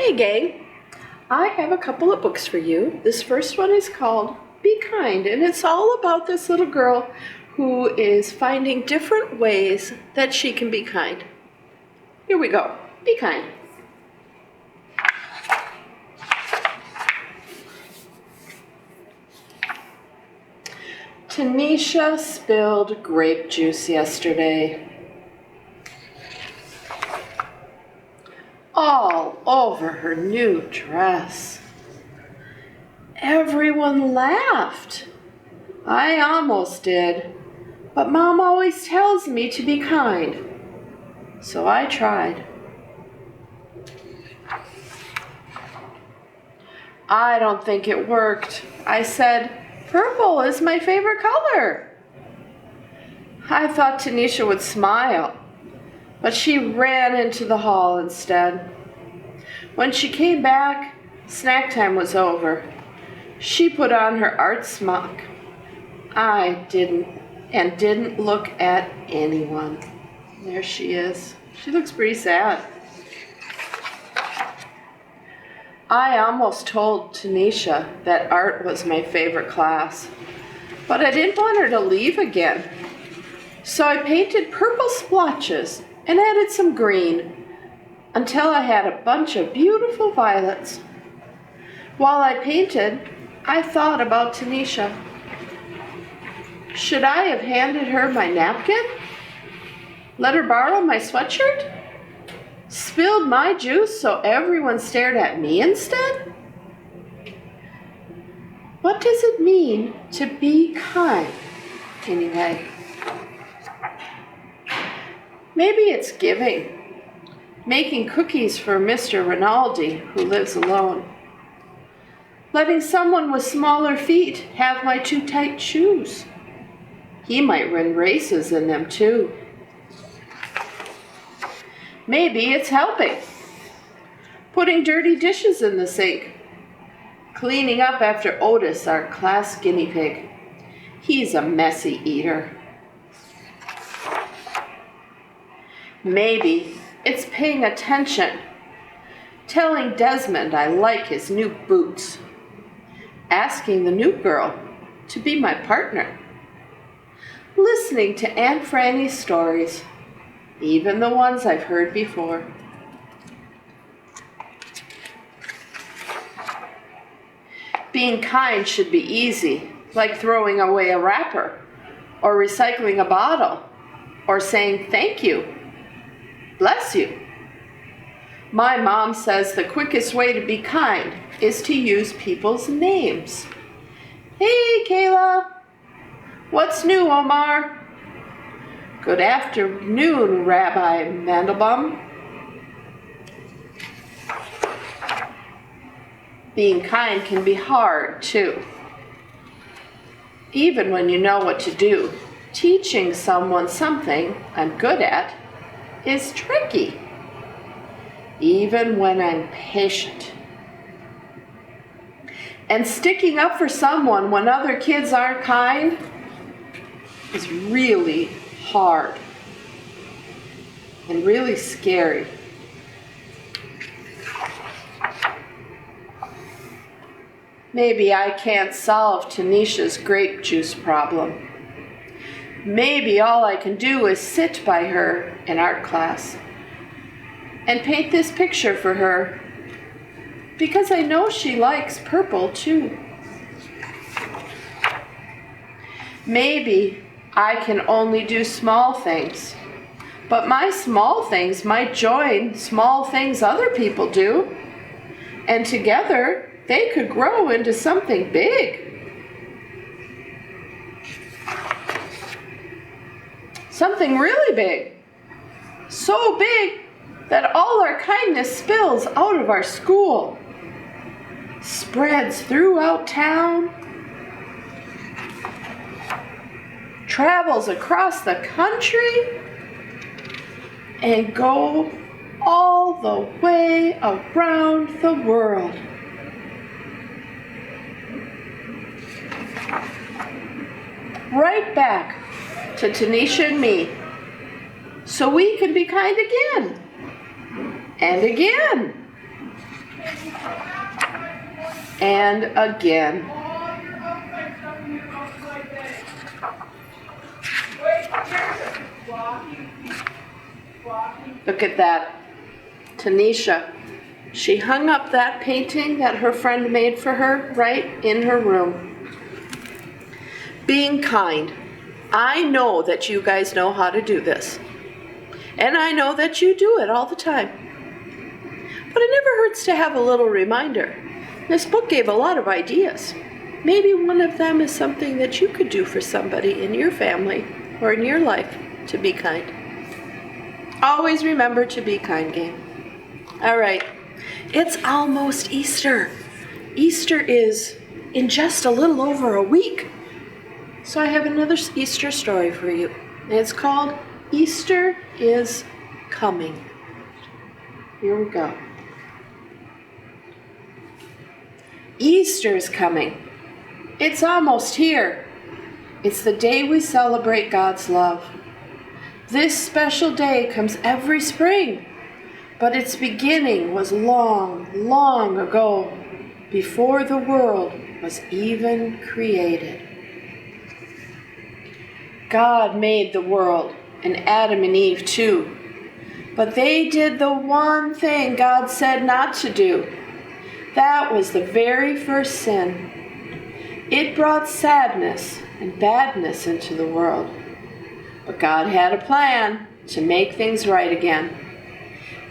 Hey gang, I have a couple of books for you. This first one is called Be Kind, and it's all about this little girl who is finding different ways that she can be kind. Here we go. Be kind. Tanisha spilled grape juice yesterday. All over her new dress. Everyone laughed. I almost did, but Mom always tells me to be kind, so I tried. I don't think it worked. I said, purple is my favorite color. I thought Tanisha would smile, but she ran into the hall instead. When she came back, snack time was over. She put on her art smock. I didn't look at anyone. There she is. She looks pretty sad. I almost told Tanisha that art was my favorite class, but I didn't want her to leave again. So I painted purple splotches and added some green until I had a bunch of beautiful violets. While I painted, I thought about Tanisha. Should I have handed her my napkin? Let her borrow my sweatshirt? Spilled my juice so everyone stared at me instead? What does it mean to be kind, anyway? Maybe it's giving. Making cookies for Mr. Rinaldi, who lives alone. Letting someone with smaller feet have my too tight shoes. He might run races in them too. Maybe it's helping. Putting dirty dishes in the sink. Cleaning up after Otis, our class guinea pig. He's a messy eater. Maybe it's paying attention. Telling Desmond I like his new boots. Asking the new girl to be my partner. Listening to Aunt Franny's stories, even the ones I've heard before. Being kind should be easy, like throwing away a wrapper, or recycling a bottle, or saying thank you, bless you. My mom says the quickest way to be kind is to use people's names. Hey, Kayla. What's new, Omar? Good afternoon, Rabbi Mandelbaum. Being kind can be hard, too. Even when you know what to do, teaching someone something I'm good at is tricky. Even when I'm patient. And sticking up for someone when other kids aren't kind is really hard and really scary. Maybe I can't solve Tanisha's grape juice problem. Maybe all I can do is sit by her in art class and paint this picture for her, because I know she likes purple too. Maybe I can only do small things, but my small things might join small things other people do, and together they could grow into something big. Something really big. So big that all our kindness spills out of our school, spreads throughout town, travels across the country, and go all the way around the world. Right back to Tanisha and me, so we can be kind again. And again. And again. Look at that. Tanisha. She hung up that painting that her friend made for her right in her room. Being kind. I know that you guys know how to do this. And I know that you do it all the time. But it never hurts to have a little reminder. This book gave a lot of ideas. Maybe one of them is something that you could do for somebody in your family or in your life to be kind. Always remember to be kind, gang. All right. It's almost Easter. Easter is in just a little over a week. So I have another Easter story for you. It's called Easter is Coming. Here we go. Easter's coming. It's almost here. It's the day we celebrate God's love. This special day comes every spring, but its beginning was long, long ago, before the world was even created. God made the world, and Adam and Eve too, but they did the one thing God said not to do. That was the very first sin. It brought sadness and badness into the world. But God had a plan to make things right again.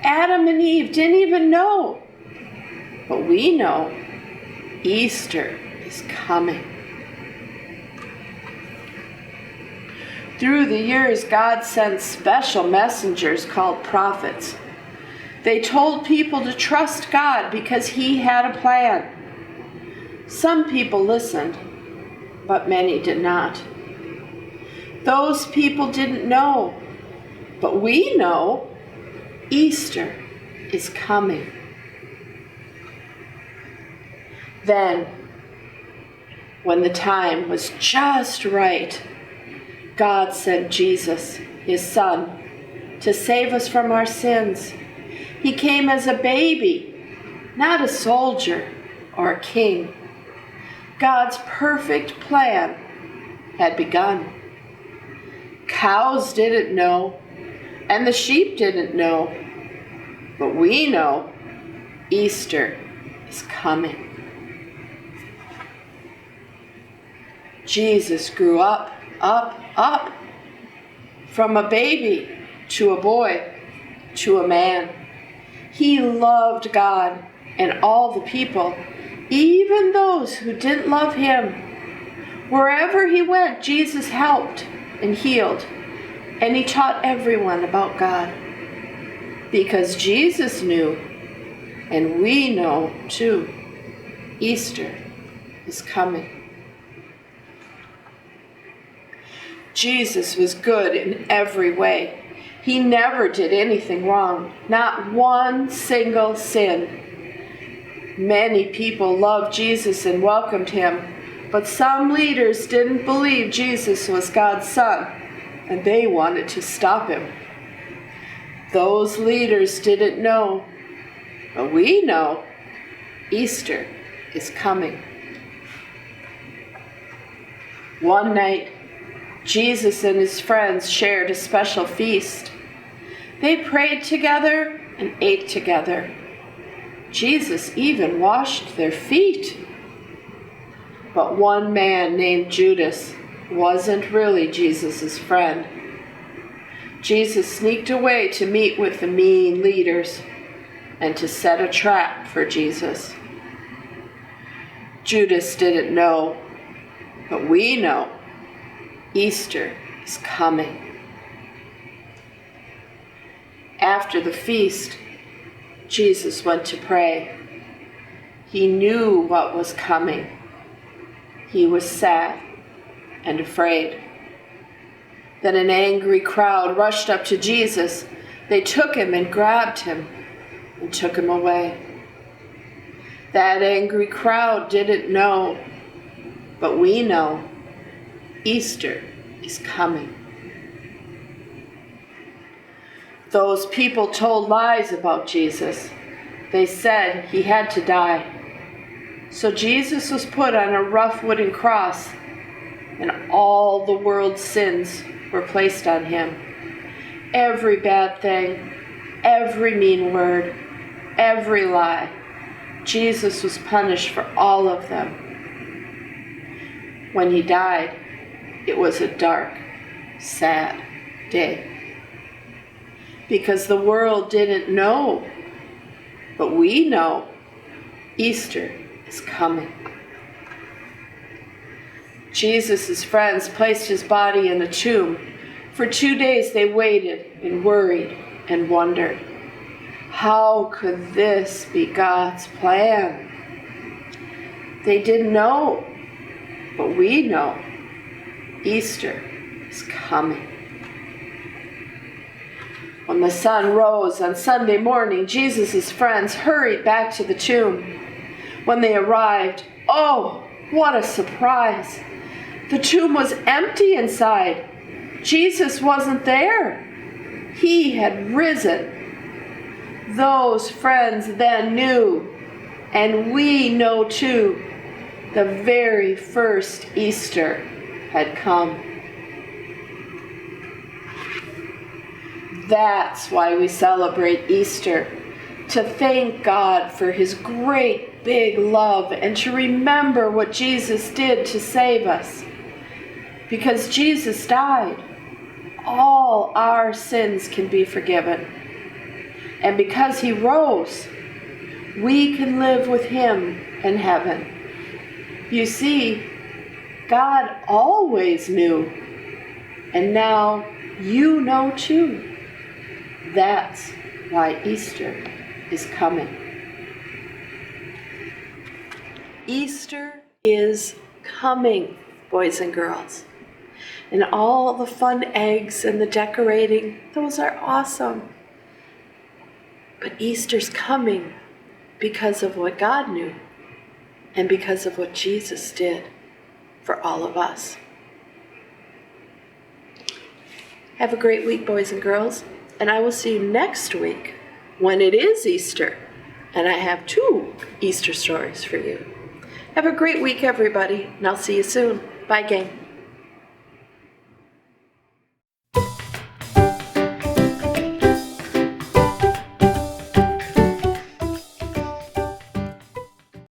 Adam and Eve didn't even know. But we know Easter is coming. Through the years, God sent special messengers called prophets. They told people to trust God because He had a plan. Some people listened, but many did not. Those people didn't know, but we know Easter is coming. Then, when the time was just right, God sent Jesus, His Son, to save us from our sins. He came as a baby, not a soldier or a king. God's perfect plan had begun. Cows didn't know, and the sheep didn't know, but we know Easter is coming. Jesus grew up, from a baby to a boy to a man. He loved God and all the people, even those who didn't love Him. Wherever He went, Jesus helped and healed, and He taught everyone about God. Because Jesus knew, and we know too, Easter is coming. Jesus was good in every way. He never did anything wrong, not one single sin. Many people loved Jesus and welcomed Him, but some leaders didn't believe Jesus was God's Son, and they wanted to stop Him. Those leaders didn't know, but we know Easter is coming. One night, Jesus and His friends shared a special feast. They prayed together and ate together. Jesus even washed their feet. But one man named Judas wasn't really Jesus' friend. Jesus sneaked away to meet with the mean leaders and to set a trap for Jesus. Judas didn't know, but we know Easter is coming. After the feast, Jesus went to pray. He knew what was coming. He was sad and afraid. Then an angry crowd rushed up to Jesus. They took Him and grabbed Him and took Him away. That angry crowd didn't know, but we know Easter is coming. Those people told lies about Jesus. They said he had to die. So Jesus was put on a rough wooden cross, and all the world's sins were placed on him. Every bad thing, every mean word, every lie. Jesus was punished for all of them. When he died, it was a dark, sad day. Because the world didn't know, but we know Easter is coming. Jesus' friends placed his body in a tomb. For 2 days they waited and worried and wondered, how could this be God's plan? They didn't know, but we know Easter is coming. When the sun rose on Sunday morning, Jesus' friends hurried back to the tomb. When they arrived, oh, what a surprise! The tomb was empty inside. Jesus wasn't there. He had risen. Those friends then knew, and we know too, the very first Easter had come. That's why we celebrate Easter, to thank God for his great big love and to remember what Jesus did to save us. Because Jesus died, all our sins can be forgiven. And because he rose, we can live with him in heaven. You see, God always knew, and now you know too. That's why Easter is coming. Easter is coming, boys and girls. And all the fun eggs and the decorating, those are awesome. But Easter's coming because of what God knew and because of what Jesus did for all of us. Have a great week, boys and girls, and I will see you next week when it is Easter, and I have 2 Easter stories for you. Have a great week, everybody, and I'll see you soon. Bye, gang.